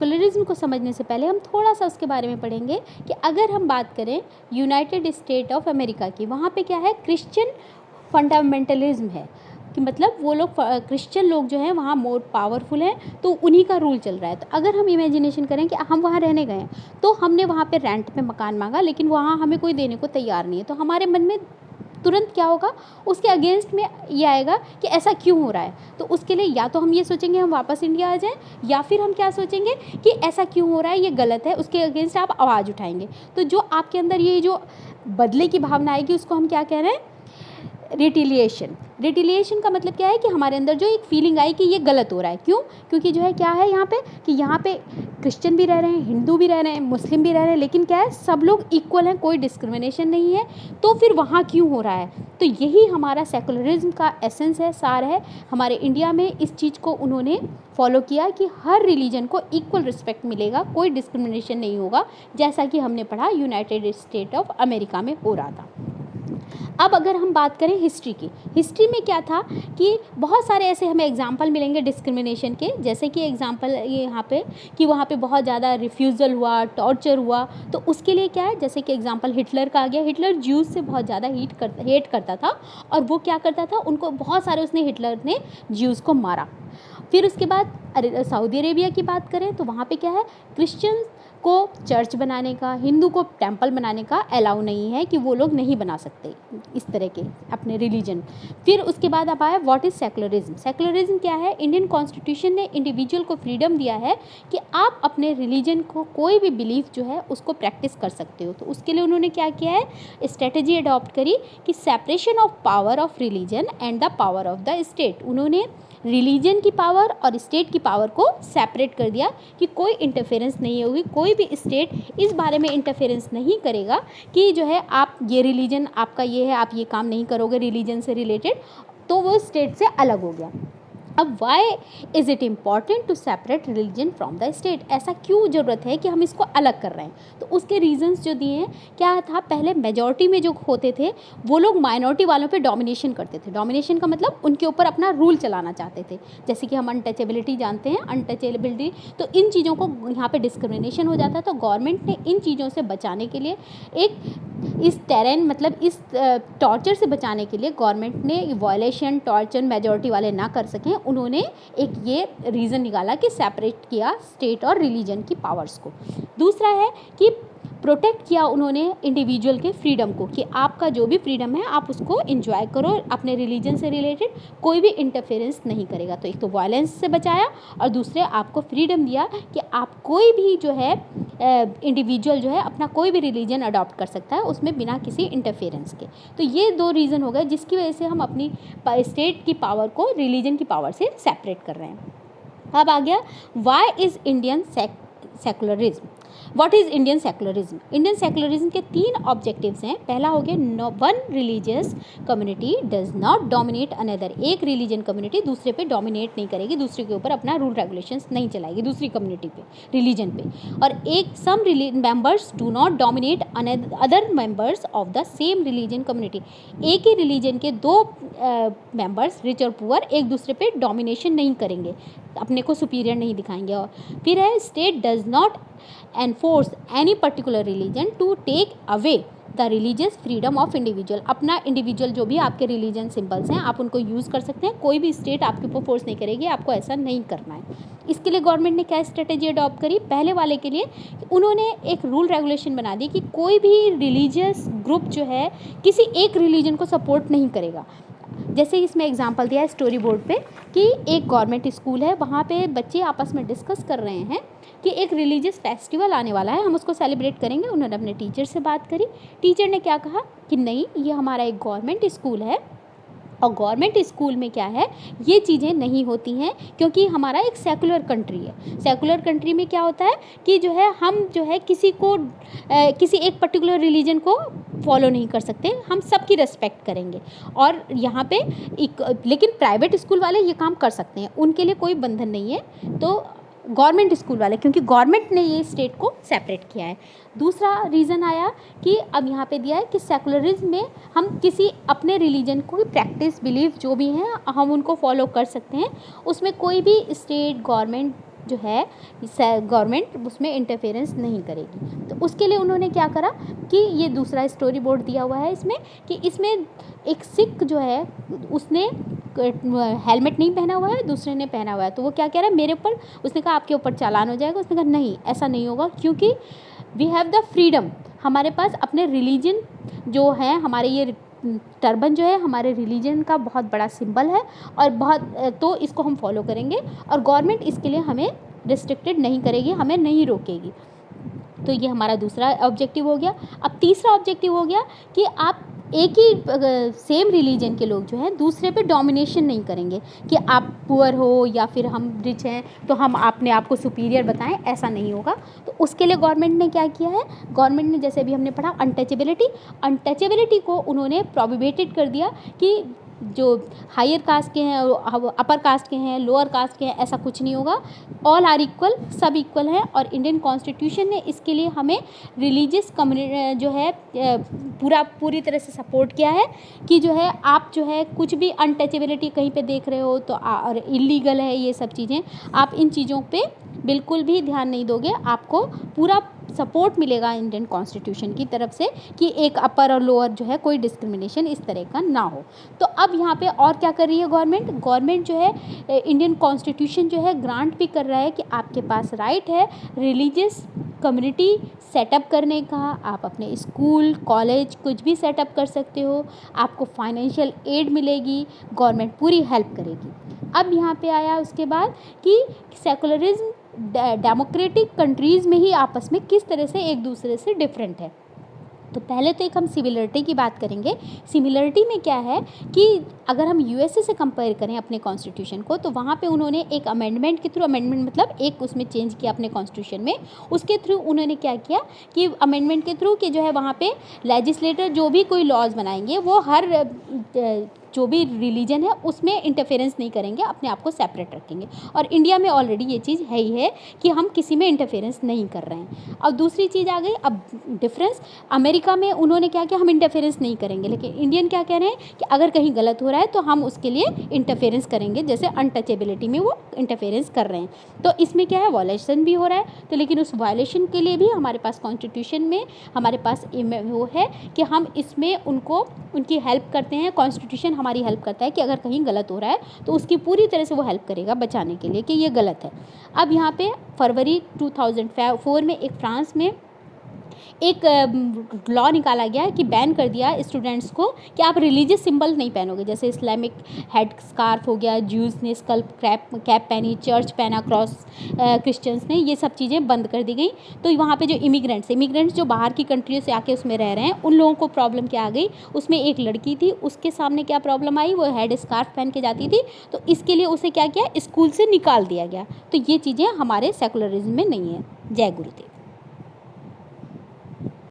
Secularism को समझने से पहले हम थोड़ा सा उसके बारे में पढ़ेंगे कि अगर हम बात करें यूनाइटेड स्टेट ऑफ अमेरिका की, वहाँ पे क्या है, क्रिश्चियन फंडामेंटलिज्म है कि मतलब वो लोग क्रिश्चियन लोग जो हैं वहाँ मोर पावरफुल हैं, तो उन्हीं का रूल चल रहा है। तो अगर हम इमेजिनेशन करें कि हम वहाँ रहने गए हैं, तो हमने वहाँ पे रेंट पे मकान मांगा, लेकिन वहाँ हमें कोई देने को तैयार नहीं है, तो हमारे मन में तुरंत क्या होगा, उसके अगेंस्ट में ये आएगा कि ऐसा क्यों हो रहा है। तो उसके लिए या तो हम ये सोचेंगे हम वापस इंडिया आ जाएं, या फिर हम क्या सोचेंगे कि ऐसा क्यों हो रहा है, ये गलत है, उसके अगेंस्ट आप आवाज़ उठाएंगे। तो जो आपके अंदर ये जो बदले की भावना आएगी, उसको हम क्या कह रहे हैं, रिटिलिएशन। रिटिलिएशन का मतलब क्या है कि हमारे अंदर जो एक फीलिंग आई कि ये गलत हो रहा है। क्यों? क्योंकि जो है क्या है यहाँ पे कि यहाँ पे क्रिश्चियन भी रह रहे हैं, हिंदू भी रह रहे हैं, मुस्लिम भी रह रहे हैं, लेकिन क्या है, सब लोग इक्वल हैं, कोई डिस्क्रिमिनेशन नहीं है। तो फिर वहाँ क्यों हो रहा है? तो यही हमारा सेकुलरिज्म का एसेंस है, सार है। हमारे इंडिया में इस चीज़ को उन्होंने फॉलो किया कि हर रिलीजन को इक्वल रिस्पेक्ट मिलेगा, कोई डिस्क्रिमिनेशन नहीं होगा, जैसा कि हमने पढ़ा यूनाइटेड स्टेट ऑफ अमेरिका में हो रहा था। अब अगर हम बात करें हिस्ट्री की, हिस्ट्री में क्या था कि बहुत सारे ऐसे हमें एग्जाम्पल मिलेंगे डिस्क्रिमिनेशन के, जैसे कि एग्जाम्पल ये यहाँ पे कि वहाँ पे बहुत ज़्यादा रिफ्यूज़ल हुआ, टॉर्चर हुआ। तो उसके लिए क्या है, जैसे कि एग्जाम्पल हिटलर का आ गया। हिटलर ज्यूज़ से बहुत ज़्यादा हेट करता था, और वो क्या करता था, उनको बहुत सारे हिटलर ने ज्यूज़ को मारा। फिर उसके बाद सऊदी अरेबिया की बात करें तो वहाँ पे क्या है, क्रिश्चियन को चर्च बनाने का, हिंदू को टेंपल बनाने का अलाउ नहीं है, कि वो लोग नहीं बना सकते इस तरह के अपने रिलीजन। फिर उसके बाद अब आया व्हाट इज़ सेकुलरिज्म। सेकुलरिज्म क्या है, इंडियन कॉन्स्टिट्यूशन ने इंडिविजुअल को फ्रीडम दिया है कि आप अपने रिलीजन को, कोई भी बिलीफ जो है उसको प्रैक्टिस कर सकते हो। तो उसके लिए उन्होंने क्या किया है, स्ट्रेटजी अडॉप्ट करी कि separation of power of religion and the power of the state. उन्होंने रिलीजन की पावर और स्टेट की पावर को सेपरेट कर दिया कि कोई इंटरफेरेंस नहीं होगी, कोई भी स्टेट इस बारे में इंटरफेरेंस नहीं करेगा कि जो है आप ये रिलीजन आपका ये है, आप ये काम नहीं करोगे रिलीजन से रिलेटेड, तो वो स्टेट से अलग हो गया। अब why is it important to separate religion from the state, ऐसा क्यों ज़रूरत है कि हम इसको अलग कर रहे हैं? तो उसके रीजंस जो दिए हैं, क्या था, पहले मेजॉरिटी में जो होते थे वो लोग माइनॉरिटी वालों पे डोमिनेशन करते थे। डोमिनेशन का मतलब उनके ऊपर अपना रूल चलाना चाहते थे, जैसे कि हम अनटचेबिलिटी जानते हैं, अनटचेबिलिटी। तो इन चीज़ों को यहाँ पे डिस्क्रिमिनेशन हो जाता है। तो गवर्नमेंट ने इन चीज़ों से बचाने के लिए एक इस टेरेन मतलब इस टॉर्चर से बचाने के लिए गवर्नमेंट ने वायलेशन, टॉर्चर मेजॉरिटी वाले ना कर सकें, उन्होंने एक ये रीज़न निकाला कि सेपरेट किया स्टेट और रिलीजन की पावर्स को। दूसरा है कि प्रोटेक्ट किया उन्होंने इंडिविजुअल के फ्रीडम को, कि आपका जो भी फ्रीडम है आप उसको एंजॉय करो, अपने रिलीजन से रिलेटेड कोई भी इंटरफेरेंस नहीं करेगा। तो एक तो वायलेंस से बचाया, और दूसरे आपको फ्रीडम दिया कि आप कोई भी जो है इंडिविजुअल जो है अपना कोई भी रिलीजन अडॉप्ट कर सकता है, उसमें बिना किसी इंटरफेरेंस के। तो ये दो रीज़न हो गए जिसकी वजह से हम अपनी स्टेट की पावर को रिलीजन की पावर से सेपरेट कर रहे हैं। अब आ गया why is Indian secularism. What is Indian secularism? Indian secularism के 3 ऑब्जेक्टिव्स हैं। पहला हो गया one religious community does not dominate another, एक रिलीजन कम्युनिटी दूसरे पे डोमिनेट नहीं करेगी, दूसरे के ऊपर अपना रूल रेगुलेशंस नहीं चलाएगी दूसरी कम्युनिटी पे, रिलीजन पे। और एक some members do not dominate other members of the same religion community, एक ही रिलीजन के 2 मेंबर्स रिच और पुअर एक दूसरे पे डोमिनेशन नहीं करेंगे, अपने को सुपीरियर नहीं दिखाएंगे। और फिर है state does not enforce any particular religion to take away the religious freedom of individual, अपना इंडिविजुअल जो भी आपके रिलीजन सिंबल्स हैं आप उनको यूज़ कर सकते हैं, कोई भी स्टेट आपके ऊपर फोर्स नहीं करेगी, आपको ऐसा नहीं करना है। इसके लिए गवर्नमेंट ने क्या स्ट्रेटेजी अडॉप्ट करी? पहले वाले के लिए उन्होंने एक रूल रेगुलेशन बना दी कि कोई भी रिलीजियस ग्रुप जो है किसी एक रिलीजन को सपोर्ट नहीं करेगा। जैसे इसमें एग्जांपल दिया है स्टोरी बोर्ड पे कि एक गवर्नमेंट स्कूल है, वहाँ पे बच्चे आपस में डिस्कस कर रहे हैं कि एक रिलीजियस फेस्टिवल आने वाला है, हम उसको सेलिब्रेट करेंगे। उन्होंने अपने टीचर से बात करी, टीचर ने क्या कहा कि नहीं, ये हमारा एक गवर्नमेंट स्कूल है और गवर्नमेंट स्कूल में क्या है, ये चीज़ें नहीं होती हैं, क्योंकि हमारा एक सेकुलर कंट्री है। सेकुलर कंट्री में क्या होता है कि जो है हम जो है किसी को किसी एक पर्टिकुलर रिलीजन को फॉलो नहीं कर सकते, हम सबकी रेस्पेक्ट करेंगे। और यहाँ पे लेकिन प्राइवेट स्कूल वाले ये काम कर सकते हैं, उनके लिए कोई बंधन नहीं है। तो गवर्नमेंट स्कूल वाले, क्योंकि गवर्नमेंट ने ये स्टेट को सेपरेट किया है। दूसरा रीज़न आया कि अब यहाँ पे दिया है कि सेकुलरिज्म में हम किसी अपने रिलीजन को प्रैक्टिस बिलीफ जो भी हैं हम उनको फॉलो कर सकते हैं, उसमें कोई भी स्टेट गवर्नमेंट जो है गवर्नमेंट उसमें इंटरफेरेंस नहीं करेगी। तो उसके लिए उन्होंने क्या करा कि ये दूसरा स्टोरी बोर्ड दिया हुआ है इसमें, कि इसमें एक सिख जो है उसने हेलमेट नहीं पहना हुआ है, दूसरे ने पहना हुआ है, तो वो क्या कह रहा है मेरे ऊपर, उसने कहा आपके ऊपर चालान हो जाएगा। उसने कहा नहीं, ऐसा नहीं होगा, क्योंकि वी हैव द फ्रीडम, हमारे पास अपने रिलीजन जो है, हमारे ये टर्बन जो है हमारे रिलीजन का बहुत बड़ा सिंबल है और बहुत, तो इसको हम फॉलो करेंगे और गवर्नमेंट इसके लिए हमें रिस्ट्रिक्टेड नहीं करेगी, हमें नहीं रोकेगी। तो ये हमारा दूसरा ऑब्जेक्टिव हो गया। अब तीसरा ऑब्जेक्टिव हो गया कि आप एक ही सेम रिलीजन के लोग जो हैं दूसरे पे डोमिनेशन नहीं करेंगे, कि आप पुअर हो या फिर हम रिच हैं तो हम अपने आप को सुपीरियर बताएं, ऐसा नहीं होगा। तो उसके लिए गवर्नमेंट ने क्या किया है, गवर्नमेंट ने जैसे अभी हमने पढ़ा अनटचेबिलिटी को उन्होंने प्रोहिबिटेड कर दिया कि जो हायर कास्ट के हैं, अपर कास्ट के हैं, लोअर कास्ट के हैं, ऐसा कुछ नहीं होगा, ऑल आर इक्वल, सब इक्वल हैं। और इंडियन कॉन्स्टिट्यूशन ने इसके लिए हमें रिलीजियस कम्युनिटी जो है पूरी तरह से सपोर्ट किया है कि जो है आप जो है कुछ भी अनटचेबिलिटी कहीं पे देख रहे हो तो और इलीगल है ये सब चीज़ें, आप इन चीज़ों पे बिल्कुल भी ध्यान नहीं दोगे, आपको पूरा सपोर्ट मिलेगा इंडियन कॉन्स्टिट्यूशन की तरफ से कि एक अपर और लोअर जो है कोई डिस्क्रिमिनेशन इस तरह का ना हो। तो अब यहाँ पे और क्या कर रही है गवर्नमेंट जो है इंडियन कॉन्स्टिट्यूशन जो है ग्रांट भी कर रहा है कि आपके पास राइट है रिलीजियस कम्युनिटी सेटअप करने का, आप अपने स्कूल कॉलेज कुछ भी सेटअप कर सकते हो, आपको फाइनेंशियल एड मिलेगी, गवर्नमेंट पूरी हेल्प करेगी। अब यहाँ पे आया उसके बाद कि सेकुलरिज्म डेमोक्रेटिक कंट्रीज़ में ही आपस में किस तरह से एक दूसरे से डिफरेंट है। तो पहले तो एक हम सिमिलरिटी की बात करेंगे। सिमिलरिटी में क्या है कि अगर हम यूएसए से कंपेयर करें अपने कॉन्स्टिट्यूशन को, तो वहाँ पे उन्होंने एक अमेंडमेंट के थ्रू, अमेंडमेंट मतलब एक उसमें चेंज किया अपने कॉन्स्टिट्यूशन में, उसके थ्रू उन्होंने क्या किया कि अमेंडमेंट के थ्रू कि जो है वहाँ पे लेजिस्लेटर जो भी कोई लॉज बनाएंगे वो हर जो भी रिलीजन है उसमें इंटरफेरेंस नहीं करेंगे, अपने आप को सेपरेट रखेंगे। और इंडिया में ऑलरेडी ये चीज़ है ही है कि हम किसी में इंटरफेरेंस नहीं कर रहे हैं। और दूसरी चीज़ आ गई अब डिफरेंस, अमेरिका में उन्होंने क्या किया, हम इंटरफेरेंस नहीं करेंगे, लेकिन इंडियन क्या कह रहे हैं कि अगर कहीं गलत हो रहा है तो हम उसके लिए इंटरफेरेंस करेंगे, जैसे अनटचेबिलिटी में वो इंटरफेरेंस कर रहे हैं। तो इसमें क्या है, वायलेशन भी हो रहा है, तो लेकिन उस वायलेशन के लिए भी हमारे पास कॉन्स्टिट्यूशन में हमारे पास वो है कि हम इसमें उनको उनकी हेल्प करते हैं, कॉन्स्टिट्यूशन हमारी हेल्प करता है कि अगर कहीं गलत हो रहा है तो उसकी पूरी तरह से वो हेल्प करेगा बचाने के लिए कि ये गलत है। अब यहाँ पे फरवरी 2004 में एक फ्रांस में एक लॉ निकाला गया कि बैन कर दिया स्टूडेंट्स को कि आप रिलीजियस सिंबल नहीं पहनोगे, जैसे इस्लामिक हेड स्कार्फ हो गया, ज्यूज़ ने स्कल्प कैप पहनी, चर्च पहना, क्रॉस क्रिश्चियंस ने, ये सब चीज़ें बंद कर दी गई। तो वहाँ पे जो इमिग्रेंट्स जो बाहर की कंट्रियों से आके उसमें रह रहे हैं, उन लोगों को प्रॉब्लम क्या आ गई, उसमें एक लड़की थी, उसके सामने क्या प्रॉब्लम आई, वो हेड स्कार्फ पहन के जाती थी, तो इसके लिए उसे क्या किया, स्कूल से निकाल दिया गया। तो ये चीज़ें हमारे सेकुलरिज्म में नहीं है। जय गुरुदेव।